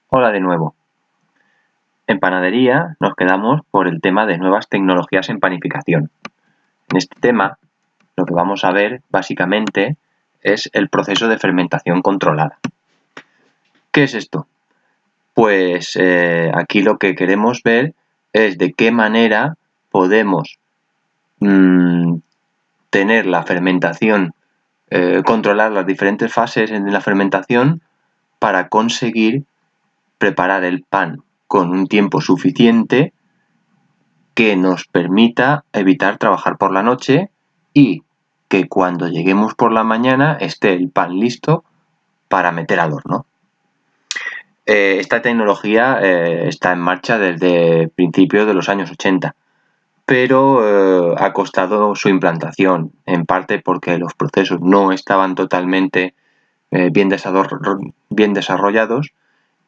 Hola de nuevo. En panadería nos quedamos por el tema de nuevas tecnologías en panificación. En este tema lo que vamos a ver básicamente es el proceso de fermentación controlada. ¿Qué es esto? Pues aquí lo que queremos ver es de qué manera podemos tener la fermentación, controlar las diferentes fases en la fermentación para conseguir preparar el pan con un tiempo suficiente que nos permita evitar trabajar por la noche y que cuando lleguemos por la mañana esté el pan listo para meter al horno. Esta tecnología está en marcha desde principios de los años 80, pero ha costado su implantación, en parte porque los procesos no estaban totalmente bien desarrollados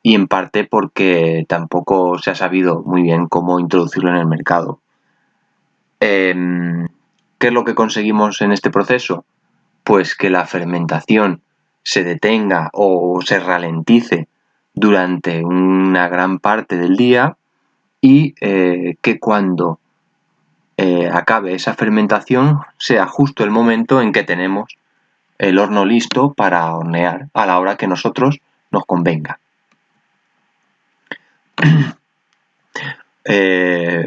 y en parte porque tampoco se ha sabido muy bien cómo introducirlo en el mercado. ¿Qué es lo que conseguimos en este proceso? Pues que la fermentación se detenga o se ralentice durante una gran parte del día y que cuando acabe esa fermentación sea justo el momento en que tenemos el horno listo para hornear a la hora que nosotros nos convenga.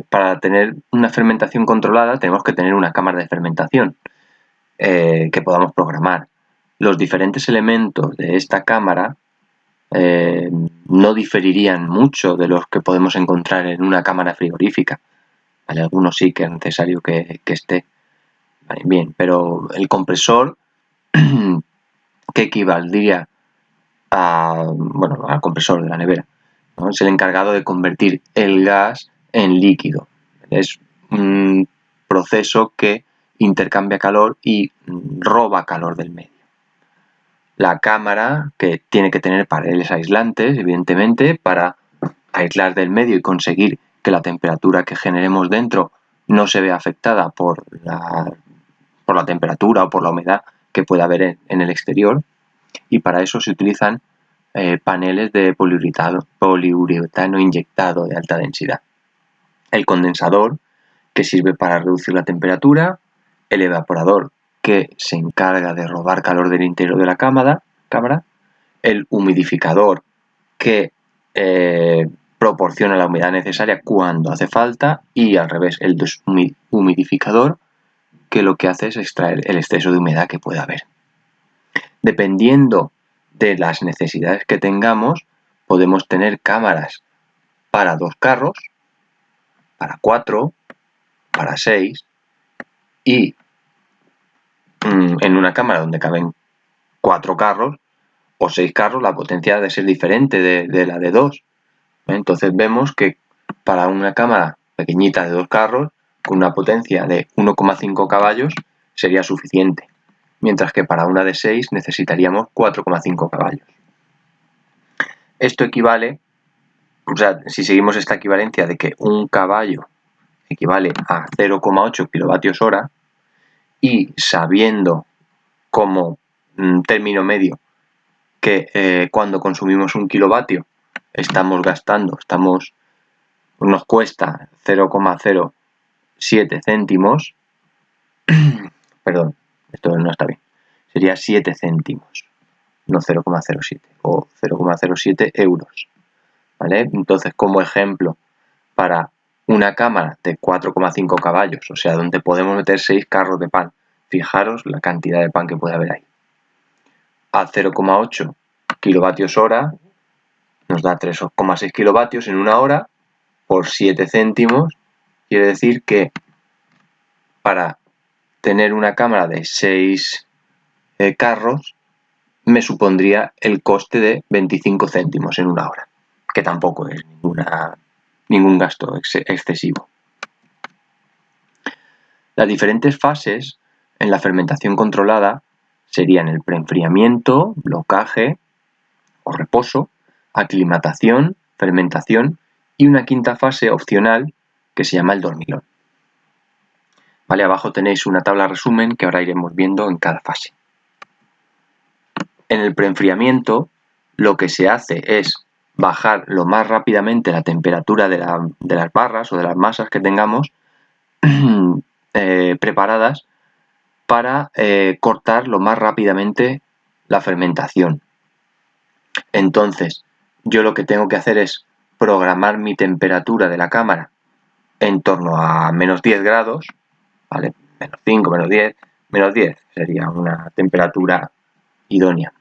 Para tener una fermentación controlada tenemos que tener una cámara de fermentación que podamos programar. Los diferentes elementos de esta cámara no diferirían mucho de los que podemos encontrar en una cámara frigorífica. ¿Vale? Algunos sí que es necesario que esté. Vale, bien, pero el compresor que equivaldría al compresor de la nevera, ¿no? Es el encargado de convertir el gas en líquido. Es un proceso que intercambia calor y roba calor del medio. La cámara, que tiene que tener paneles aislantes, evidentemente, para aislar del medio y conseguir que la temperatura que generemos dentro no se vea afectada por la temperatura o por la humedad que pueda haber en el exterior. Y para eso se utilizan paneles de poliuretano inyectado de alta densidad. El condensador, que sirve para reducir la temperatura, el evaporador, que se encarga de robar calor del interior de la cámara, el humidificador, que proporciona la humedad necesaria cuando hace falta, y al revés, el deshumidificador, que lo que hace es extraer el exceso de humedad que pueda haber. Dependiendo de las necesidades que tengamos, podemos tener cámaras para 2 carros, para 4, para 6 y en una cámara donde caben 4 carros o 6 carros la potencia debe ser diferente de la de 2. Entonces vemos que para una cámara pequeñita de 2 carros con una potencia de 1,5 caballos sería suficiente, mientras que para una de 6 necesitaríamos 4,5 caballos. Esto equivale, o sea, si seguimos esta equivalencia de que un caballo equivale a 0,8 kilovatios hora y sabiendo como término medio que cuando consumimos un kilovatio nos cuesta 0,07 céntimos, perdón, esto no está bien, sería 7 céntimos, no 0,07 o 0,07 euros, ¿vale? Entonces, como ejemplo, para una cámara de 4,5 caballos, o sea, donde podemos meter 6 carros de pan, fijaros la cantidad de pan que puede haber ahí, a 0,8 kilovatios hora, nos da 3,6 kilovatios en una hora, por 7 céntimos, quiere decir que para tener una cámara de 6 carros, me supondría el coste de 25 céntimos en una hora, que tampoco es ningún gasto excesivo. Las diferentes fases en la fermentación controlada serían el preenfriamiento, blocaje o reposo, aclimatación, fermentación y una quinta fase opcional que se llama el dormilón. Vale, abajo tenéis una tabla resumen que ahora iremos viendo en cada fase. En el preenfriamiento lo que se hace es bajar lo más rápidamente la temperatura de las barras o de las masas que tengamos preparadas para cortar lo más rápidamente la fermentación. Entonces, yo lo que tengo que hacer es programar mi temperatura de la cámara en torno a menos 10 grados, ¿vale? Menos 5, menos 10 sería una temperatura idónea.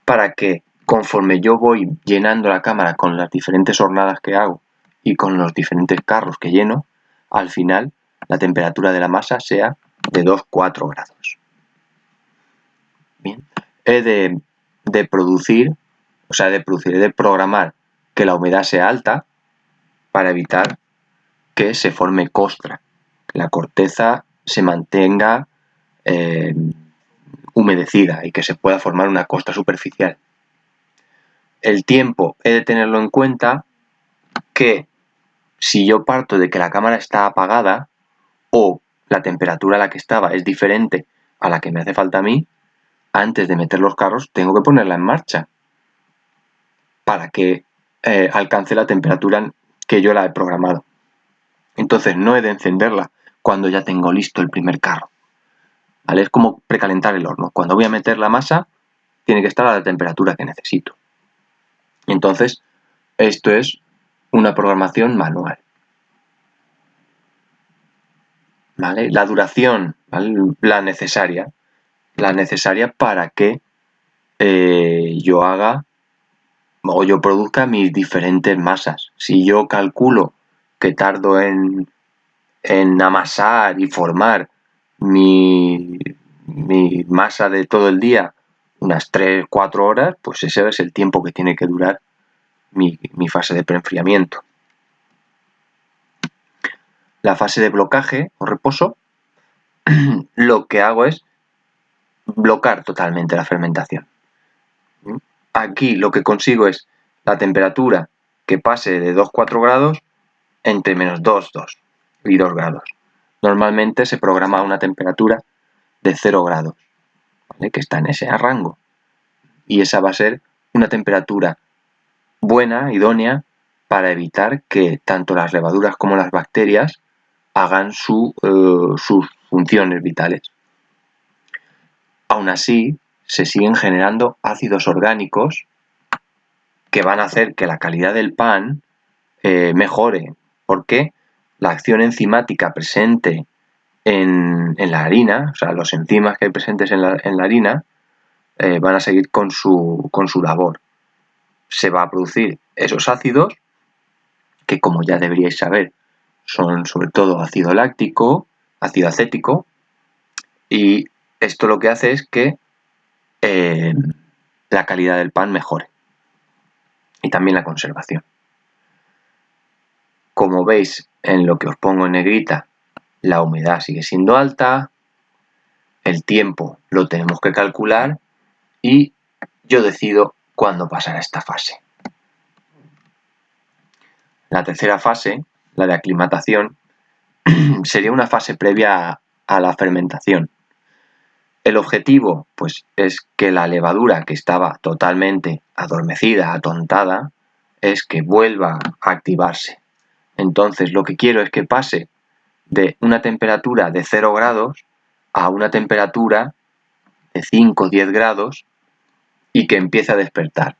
Para que conforme yo voy llenando la cámara con las diferentes hornadas que hago y con los diferentes carros que lleno, al final la temperatura de la masa sea de 2-4 grados. Bien. He de programar que la humedad sea alta para evitar que se forme costra, que la corteza se mantenga humedecida y que se pueda formar una costra superficial. El tiempo he de tenerlo en cuenta que si yo parto de que la cámara está apagada o la temperatura a la que estaba es diferente a la que me hace falta a mí, antes de meter los carros tengo que ponerla en marcha para que alcance la temperatura que yo la he programado. Entonces no he de encenderla cuando ya tengo listo el primer carro, ¿vale? Es como precalentar el horno. Cuando voy a meter la masa, tiene que estar a la temperatura que necesito. Entonces, esto es una programación manual, ¿vale? La duración, ¿vale? La necesaria para que yo haga o yo produzca mis diferentes masas. Si yo calculo que tardo en amasar y formar mi masa de todo el día unas 3-4 horas, pues ese es el tiempo que tiene que durar mi fase de preenfriamiento. La fase de blocaje o reposo, lo que hago es bloquear totalmente la fermentación. Aquí lo que consigo es la temperatura que pase de 2-4 grados entre menos 2 y 2 grados. Normalmente se programa una temperatura de 0 grados, ¿vale? Que está en ese rango. Y esa va a ser una temperatura buena, idónea, para evitar que tanto las levaduras como las bacterias hagan sus funciones vitales. Aún así, se siguen generando ácidos orgánicos que van a hacer que la calidad del pan mejore, porque la acción enzimática presente en la harina, o sea, los enzimas que hay presentes en la harina, van a seguir con su labor. Se va a producir esos ácidos, que como ya deberíais saber, son sobre todo ácido láctico, ácido acético, y esto lo que hace es que la calidad del pan mejore y también la conservación. Como veis en lo que os pongo en negrita, la humedad sigue siendo alta, el tiempo lo tenemos que calcular y yo decido cuándo pasar a esta fase. La tercera fase, la de aclimatación, sería una fase previa a la fermentación. El objetivo, pues, es que la levadura que estaba totalmente adormecida, atontada, es que vuelva a activarse. Entonces, lo que quiero es que pase de una temperatura de 0 grados a una temperatura de 5 o 10 grados y que empiece a despertar.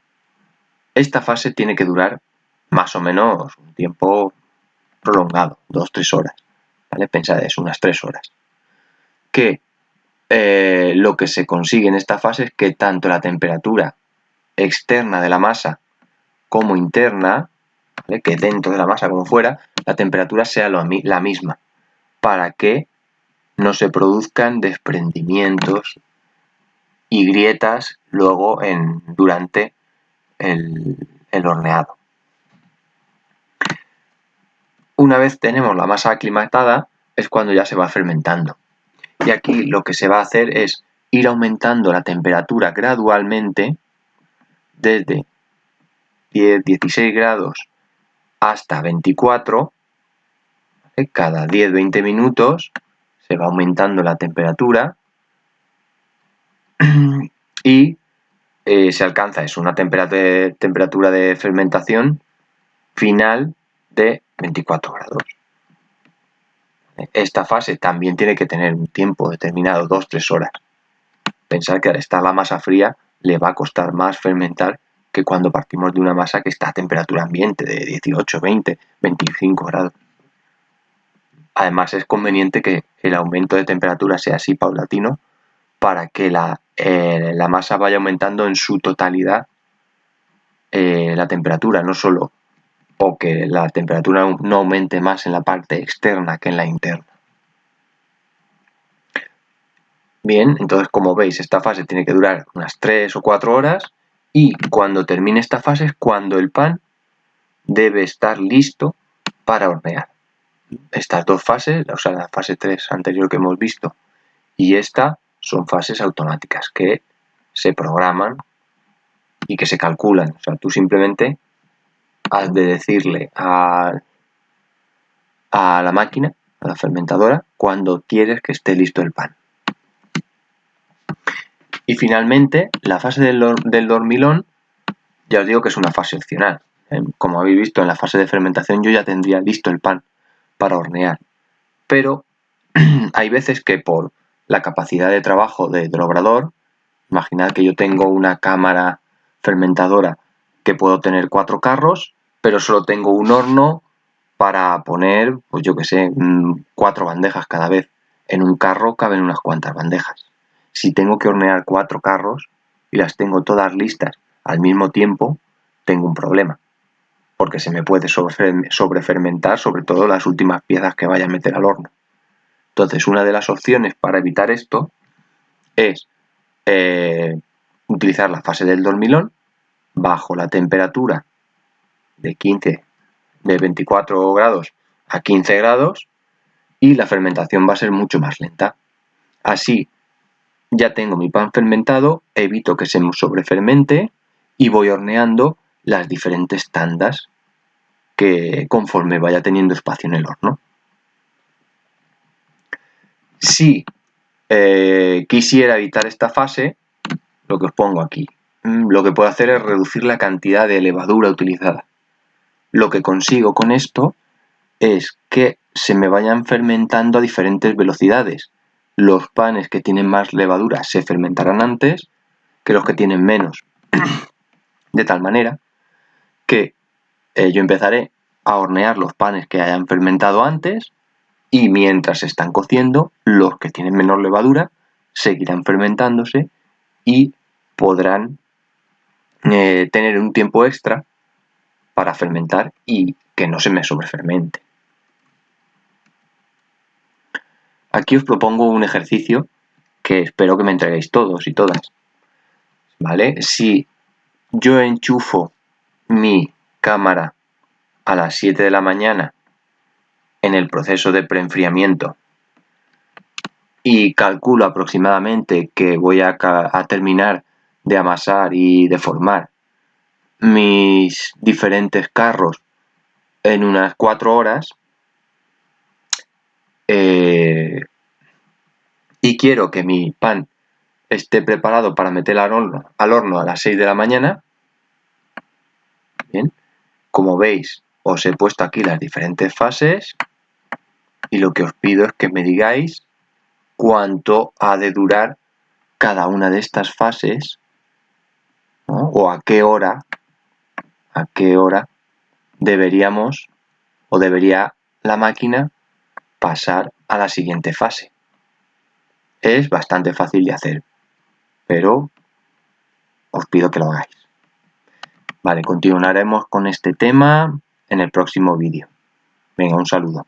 Esta fase tiene que durar más o menos un tiempo prolongado, 2-3 horas, ¿vale? Pensad eso, unas 3 horas. Que lo que se consigue en esta fase es que tanto la temperatura externa de la masa como interna, ¿vale? Que dentro de la masa como fuera, la temperatura sea la misma, para que no se produzcan desprendimientos y grietas luego durante el horneado. Una vez tenemos la masa aclimatada es cuando ya se va fermentando. Y aquí lo que se va a hacer es ir aumentando la temperatura gradualmente desde 10-16 grados hasta 24. Cada 10-20 minutos se va aumentando la temperatura y se alcanza una temperatura de fermentación final de 24 grados. Esta fase también tiene que tener un tiempo determinado, 2-3 horas. Pensar que al estar la masa fría le va a costar más fermentar que cuando partimos de una masa que está a temperatura ambiente de 18, 20, 25 grados. Además es conveniente que el aumento de temperatura sea así paulatino para que la masa vaya aumentando en su totalidad la temperatura, no solo, o que la temperatura no aumente más en la parte externa que en la interna. Bien, entonces como veis esta fase tiene que durar unas 3 o 4 horas y cuando termine esta fase es cuando el pan debe estar listo para hornear. Estas dos fases, o sea la fase 3 anterior que hemos visto y esta, son fases automáticas que se programan y que se calculan. O sea, tú simplemente has de decirle a la máquina, a la fermentadora, cuando quieres que esté listo el pan. Y finalmente, la fase del dormilón, ya os digo que es una fase opcional. Como habéis visto, en la fase de fermentación yo ya tendría listo el pan para hornear. Pero hay veces que por la capacidad de trabajo del obrador, imaginad que yo tengo una cámara fermentadora que puedo tener 4 carros, pero solo tengo un horno para poner, pues yo que sé, 4 bandejas cada vez. En un carro caben unas cuantas bandejas. Si tengo que hornear 4 carros y las tengo todas listas al mismo tiempo, tengo un problema, porque se me puede sobrefermentar, sobre todo las últimas piezas que vaya a meter al horno. Entonces, una de las opciones para evitar esto es utilizar la fase del dormilón bajo la temperatura de 24 grados a 15 grados y la fermentación va a ser mucho más lenta. Así ya tengo mi pan fermentado, evito que se sobrefermente y voy horneando las diferentes tandas que conforme vaya teniendo espacio en el horno. Si quisiera evitar esta fase, lo que os pongo aquí, lo que puedo hacer es reducir la cantidad de levadura utilizada. Lo que consigo con esto es que se me vayan fermentando a diferentes velocidades. Los panes que tienen más levadura se fermentarán antes que los que tienen menos. De tal manera que yo empezaré a hornear los panes que hayan fermentado antes y mientras se están cociendo, los que tienen menor levadura seguirán fermentándose y podrán tener un tiempo extra para fermentar y que no se me sobrefermente. Aquí os propongo un ejercicio que espero que me entreguéis todos y todas. ¿Vale? Si yo enchufo mi cámara a las 7 de la mañana en el proceso de preenfriamiento y calculo aproximadamente que voy a terminar de amasar y de formar mis diferentes carros en unas 4 horas y quiero que mi pan esté preparado para meter al horno a las 6 de la mañana, bien, como veis os he puesto aquí las diferentes fases y lo que os pido es que me digáis cuánto ha de durar cada una de estas fases, ¿no? O a qué hora deberíamos o debería la máquina pasar a la siguiente fase. Es bastante fácil de hacer, pero os pido que lo hagáis. Vale, continuaremos con este tema en el próximo vídeo. Venga, un saludo.